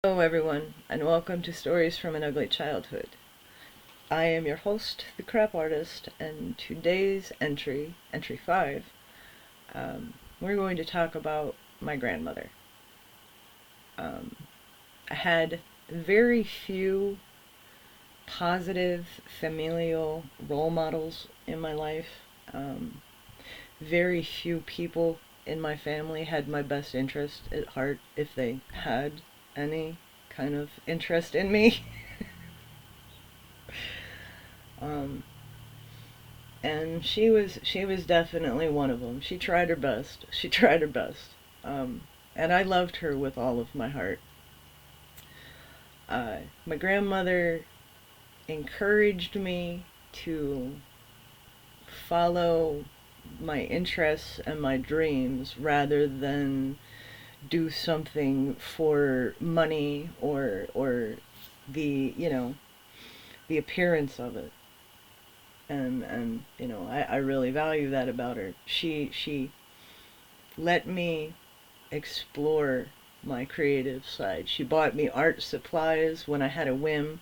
Hello everyone, and welcome to Stories from an Ugly Childhood. I am your host, the Crap Artist, and today's entry 5, we're going to talk about my grandmother. I had very few positive familial role models in my life. Very few people in my family had my best interest at heart, if they had any kind of interest in me. um, and she was definitely one of them. She tried her best. She tried her best, and I loved her with all of my heart. My grandmother encouraged me to follow my interests and my dreams rather than do something for money or the appearance of it. And I really value that about her. She let me explore my creative side. She bought me art supplies when I had a whim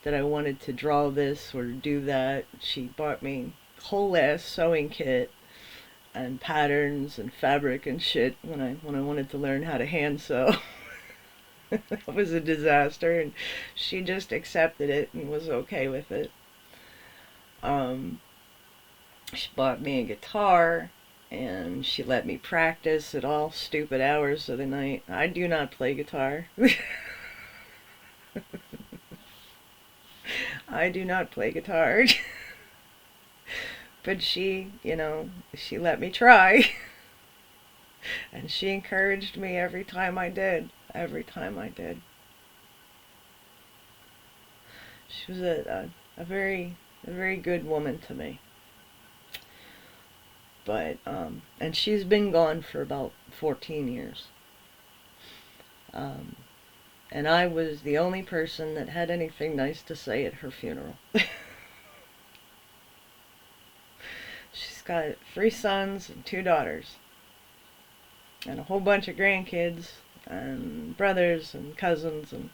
that I wanted to draw this or do that. She bought me whole ass sewing kit and patterns and fabric and shit when I wanted to learn how to hand sew. That was a disaster, and she just accepted it and was okay with it. Um, she bought me a guitar, and she let me practice at all stupid hours of the night. I do not play guitar. I do not play guitar. But she let me try. And she encouraged me every time I did. Every time I did. She was a very good woman to me. And she's been gone for about 14 years. Um, and I was the only person that had anything nice to say at her funeral. She's got 3 sons and 2 daughters, and a whole bunch of grandkids, and brothers and cousins and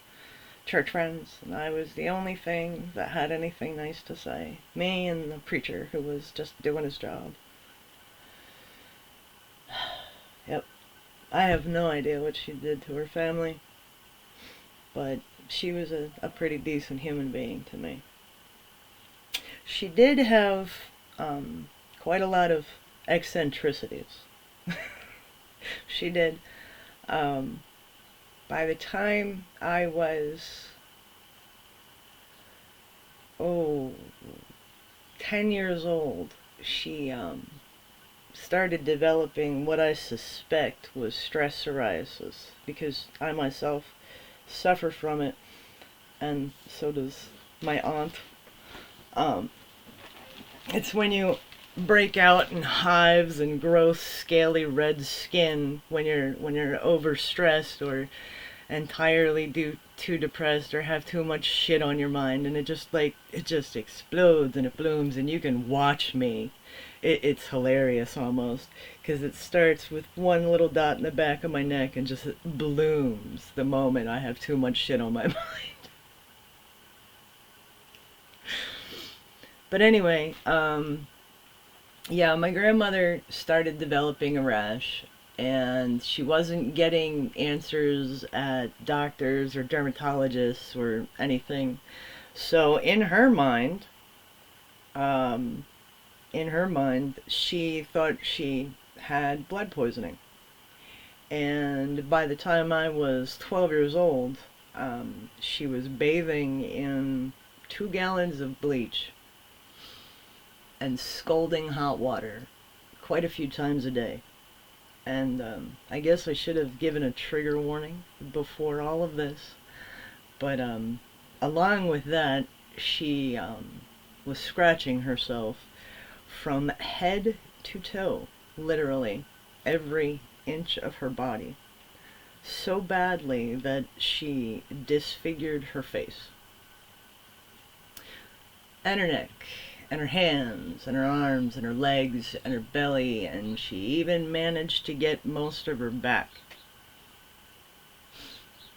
church friends, and I was the only thing that had anything nice to say. Me and the preacher who was just doing his job. Yep. I have no idea what she did to her family, but she was a pretty decent human being to me. She did have quite a lot of eccentricities. She did. Um, by the time I was, oh, 10 years old, she started developing what I suspect was stress psoriasis, because I myself suffer from it, and so does my aunt. Um, it's when you break out in hives and gross, scaly red skin when you're overstressed or entirely too depressed or have too much shit on your mind, and it just explodes and it blooms, and you can watch me. It's hilarious almost, because it starts with one little dot in the back of my neck and just blooms the moment I have too much shit on my mind. But anyway, yeah, my grandmother started developing a rash, and she wasn't getting answers at doctors or dermatologists or anything. So um, in her mind, she thought she had blood poisoning. And by the time I was 12 years old, she was bathing in 2 gallons of bleach and scalding hot water quite a few times a day. And I guess I should have given a trigger warning before all of this. But along with that, she was scratching herself from head to toe, literally, every inch of her body, so badly that she disfigured her face and her neck and her hands and her arms and her legs and her belly, and she even managed to get most of her back.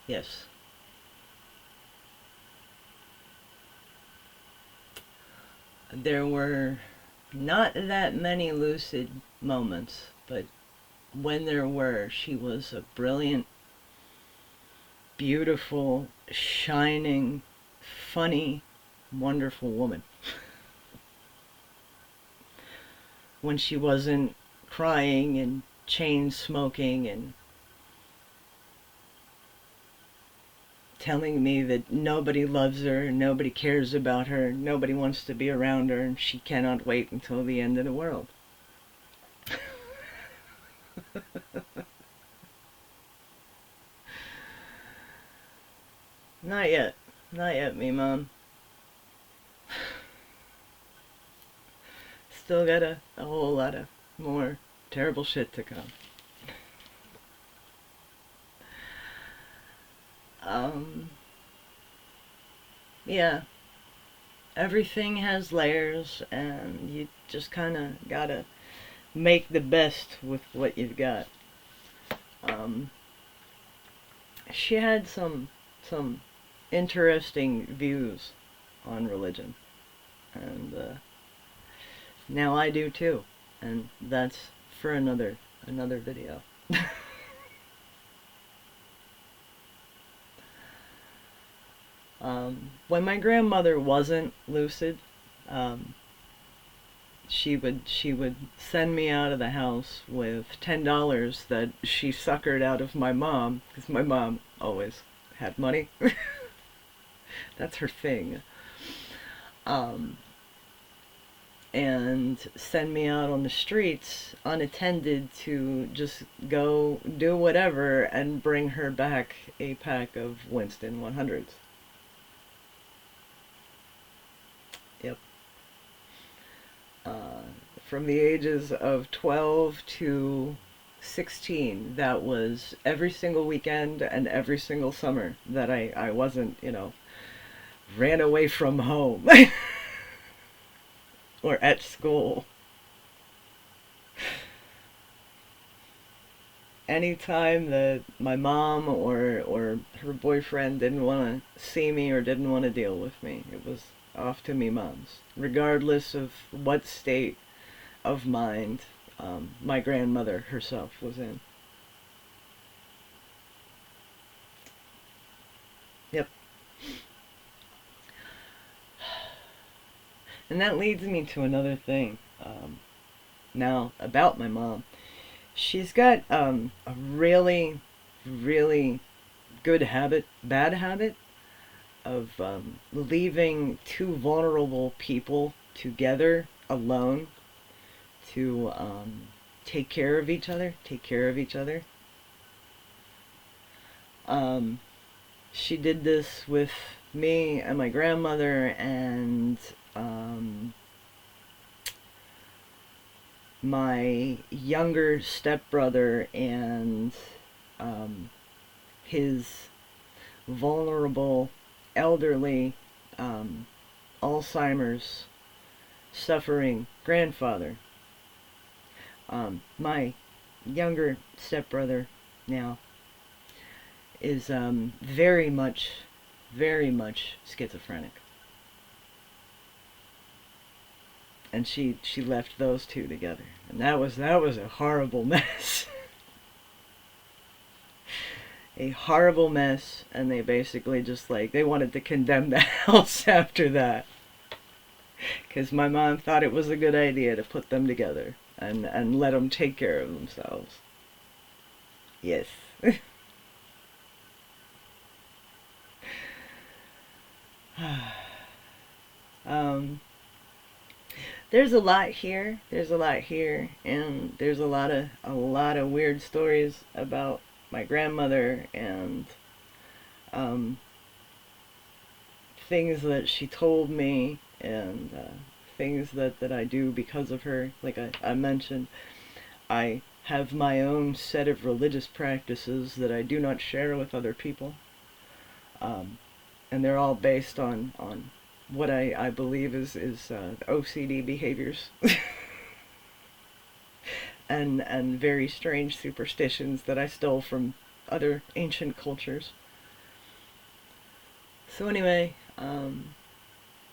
Yes, There were not that many lucid moments, but when there were, she was a brilliant, beautiful, shining, funny, wonderful woman. When she wasn't crying and chain smoking and telling me that nobody loves her, nobody cares about her, nobody wants to be around her, and she cannot wait until the end of the world. Not yet. Not yet, me mom. Still got a whole lot of more terrible shit to come. Um, yeah, everything has layers, and you just kind of gotta make the best with what you've got. Um, she had some interesting views on religion, and now I do too, and that's for another video. When my grandmother wasn't lucid, um, she would send me out of the house with $10 that she suckered out of my mom, because my mom always had money. That's her thing. Um, and send me out on the streets unattended to just go do whatever and bring her back a pack of Winston 100s. Yep. Uh, from the ages of 12 to 16, that was every single weekend and every single summer that I wasn't, ran away from home or at school. Anytime that my mom or her boyfriend didn't want to see me or didn't want to deal with me, it was off to me mom's, regardless of what state of mind my grandmother herself was in. Yep. And that leads me to another thing now about my mom. She's got a really, really bad habit of leaving two vulnerable people together alone to take care of each other. Um, she did this with me and my grandmother and my younger stepbrother and his vulnerable, elderly, Alzheimer's suffering grandfather. My younger stepbrother now is very much schizophrenic. And she left those two together. And that was a horrible mess. A horrible mess, and they basically just they wanted to condemn the house after that. Because my mom thought it was a good idea to put them together and let them take care of themselves. Yes. um, there's a lot here. And there's a lot of weird stories about my grandmother and um, things that she told me and things that I do because of her. Like I mentioned, I have my own set of religious practices that I do not share with other people. And they're all based on what I believe is OCD behaviors. and very strange superstitions that I stole from other ancient cultures. So anyway,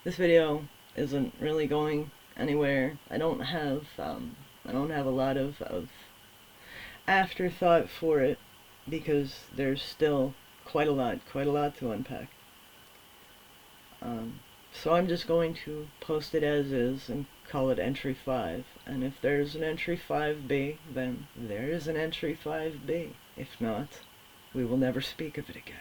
this video isn't really going anywhere. I don't have a lot of afterthought for it because there's still quite a lot to unpack. So I'm just going to post it as is and call it entry 5. And if there's an entry 5B, then there is an entry 5B. If not, we will never speak of it again.